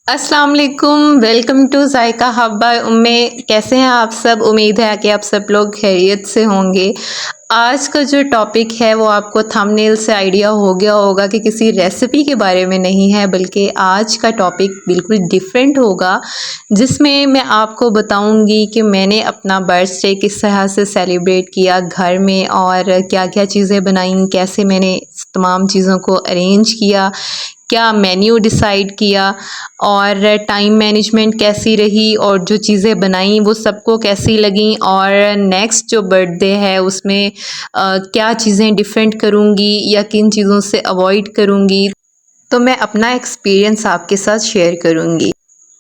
अस्सलाम वालेकुम, welcome to Zayka hub bye उम्मे। कैसे हैं आप सब? उम्मीद है कि आप सब लोग खैरियत से होंगे। आज का जो टॉपिक है वो आपको थंबनेल से आइडिया हो गया होगा कि किसी रेसिपी के बारे में नहीं है, बल्कि आज का टॉपिक बिल्कुल डिफरेंट होगा, जिसमें मैं आपको बताऊंगी कि मैंने अपना बर्थडे किस तरह से सेलिब्रेट किया घर में और क्या क्या चीज़ें बनाई, कैसे मैंने तमाम चीज़ों को अरेंज किया, क्या मेन्यू डिसाइड किया और टाइम मैनेजमेंट कैसी रही और जो चीज़ें बनाई वो सबको कैसी लगी, और नेक्स्ट जो बर्थडे है उसमें क्या चीज़ें डिफरेंट करूँगी या किन चीज़ों से अवॉइड करूँगी। तो मैं अपना एक्सपीरियंस आपके साथ शेयर करूँगी।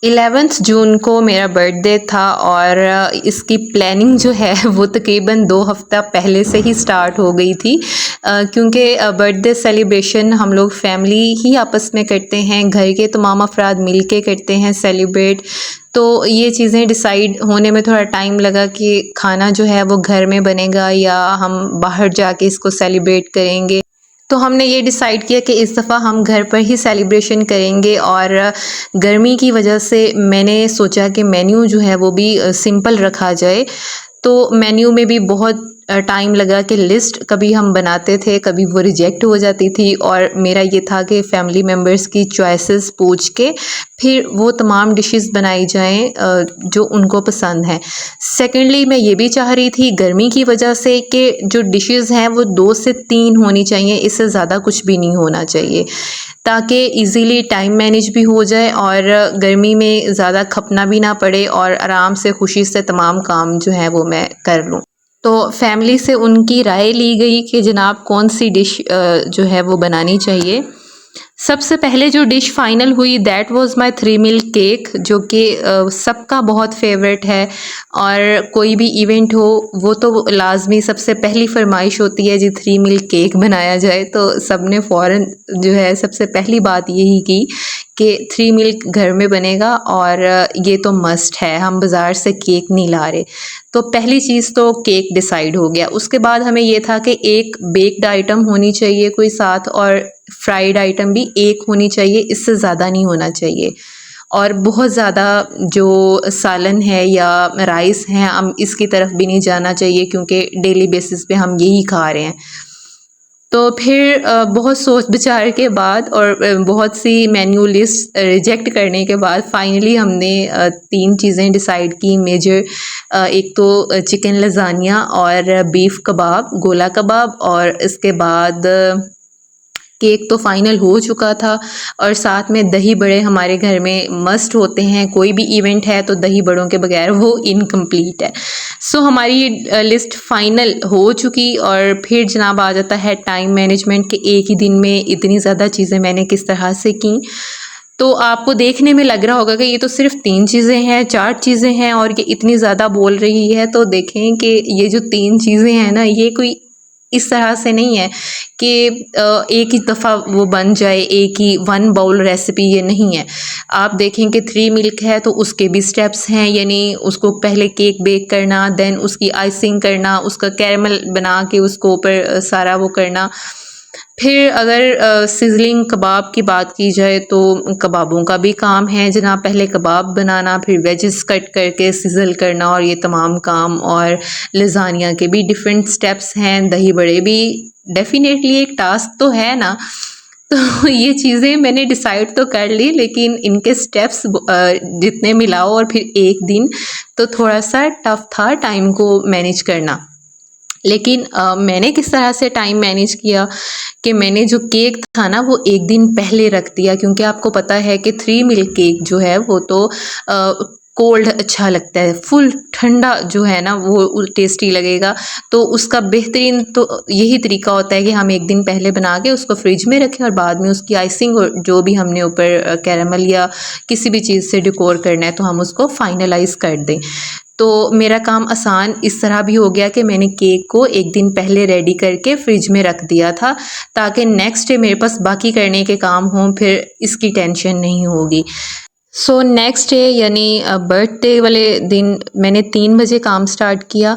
11 जून को मेरा बर्थडे था और इसकी प्लानिंग जो है वो तकरीबन 2 हफ्ता पहले से ही स्टार्ट हो गई थी, क्योंकि बर्थडे सेलिब्रेशन हम लोग फैमिली ही आपस में करते हैं, घर के तमाम अफराद मिल के करते हैं सेलिब्रेट। तो ये चीज़ें डिसाइड होने में थोड़ा टाइम लगा कि खाना जो है वो घर में बनेगा या हम बाहर जाके इसको सेलिब्रेट करेंगे। तो हमने ये डिसाइड किया कि इस दफ़ा हम घर पर ही सेलिब्रेशन करेंगे, और गर्मी की वजह से मैंने सोचा कि मेन्यू जो है वो भी सिंपल रखा जाए। तो मेन्यू में भी बहुत टाइम लगा कि लिस्ट कभी हम बनाते थे, कभी वो रिजेक्ट हो जाती थी, और मेरा ये था कि फैमिली मेम्बर्स की चॉइसेस पूछ के फिर वो तमाम डिशेस बनाई जाएं जो उनको पसंद हैं। सेकेंडली मैं ये भी चाह रही थी गर्मी की वजह से कि जो डिशेस हैं वो 2 से 3 होनी चाहिए, इससे ज़्यादा कुछ भी नहीं होना चाहिए, ताकि इजीली टाइम मैनेज भी हो जाए और गर्मी में ज़्यादा खपना भी ना पड़े और आराम से खुशी से तमाम काम जो है वो मैं कर लूँ। तो फैमिली से उनकी राय ली गई कि जनाब कौन सी डिश जो है वो बनानी चाहिए। सबसे पहले जो डिश फाइनल हुई that was my 3 milk cake, जो कि सबका बहुत फेवरेट है, और कोई भी इवेंट हो वो तो लाजमी सबसे पहली फरमाइश होती है जी 3 मिल्क केक बनाया जाए। तो सब ने फ़ौरन जो है सबसे पहली बात यही की कि 3 मिल्क घर में बनेगा और ये तो मस्ट है, हम बाज़ार से केक नहीं ला रहे। तो पहली चीज़ तो केक डिसाइड हो गया। उसके बाद हमें ये था कि एक बेक्ड आइटम होनी चाहिए कोई साथ, और फ्राइड आइटम भी एक होनी चाहिए, इससे ज़्यादा नहीं होना चाहिए। और बहुत ज़्यादा जो सालन है या राइस हैं हम इसकी तरफ भी नहीं जाना चाहिए, क्योंकि डेली बेसिस पे हम यही खा रहे हैं। तो फिर बहुत सोच विचार के बाद और बहुत सी मेन्यू लिस्ट रिजेक्ट करने के बाद फाइनली हमने 3 चीज़ें डिसाइड की मेजर। एक तो चिकन लज़ानिया और बीफ कबाब, गोला कबाब, और इसके बाद केक तो फाइनल हो चुका था, और साथ में दही बड़े हमारे घर में मस्ट होते हैं, कोई भी इवेंट है तो दही बड़ों के बगैर वो इनकम्प्लीट है। सो हमारी लिस्ट फाइनल हो चुकी, और फिर जनाब आ जाता है टाइम मैनेजमेंट के एक ही दिन में इतनी ज़्यादा चीज़ें मैंने किस तरह से की। तो आपको देखने में लग रहा होगा कि ये तो सिर्फ 3 चीज़ें हैं, 4 चीज़ें हैं और ये इतनी ज़्यादा बोल रही है। तो देखें कि ये जो 3 चीज़ें हैं ना, ये कोई इस तरह से नहीं है कि एक ही दफ़ा वो बन जाए, एक ही वन बाउल रेसिपी ये नहीं है। आप देखें कि 3 मिल्क है तो उसके भी स्टेप्स हैं, यानी उसको पहले केक बेक करना, देन उसकी आइसिंग करना, उसका कैरमल बना के उसको ऊपर सारा वो करना। फिर अगर सिजलिंग कबाब की बात की जाए तो कबाबों का भी काम है जनाब, पहले कबाब बनाना, फिर वेजेस कट करके सिजल करना और ये तमाम काम, और लज़ानिया के भी डिफरेंट स्टेप्स हैं, दही बड़े भी डेफिनेटली एक टास्क तो है ना। तो ये चीज़ें मैंने डिसाइड तो कर ली, लेकिन इनके स्टेप्स जितने मिलाओ और फिर एक दिन, तो थोड़ा सा टफ था टाइम को मैनेज करना। लेकिन मैंने किस तरह से टाइम मैनेज किया कि मैंने जो केक था ना वो एक दिन पहले रख दिया, क्योंकि आपको पता है कि 3 मिल्क केक जो है वो तो कोल्ड अच्छा लगता है, फुल ठंडा जो है ना वो टेस्टी लगेगा। तो उसका बेहतरीन तो यही तरीका होता है कि हम एक दिन पहले बना के उसको फ्रिज में रखें और बाद में उसकी आइसिंग और जो भी हमने ऊपर कैरामल या किसी भी चीज़ से डेकोर करना है तो हम उसको फाइनलाइज कर दें। तो मेरा काम आसान इस तरह भी हो गया कि मैंने केक को एक दिन पहले रेडी करके फ्रिज में रख दिया था, ताकि नेक्स्ट डे मेरे पास बाकी करने के काम हों, फिर इसकी टेंशन नहीं होगी। सो नेक्स्ट डे यानी बर्थडे वाले दिन मैंने 3 बजे काम स्टार्ट किया।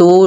2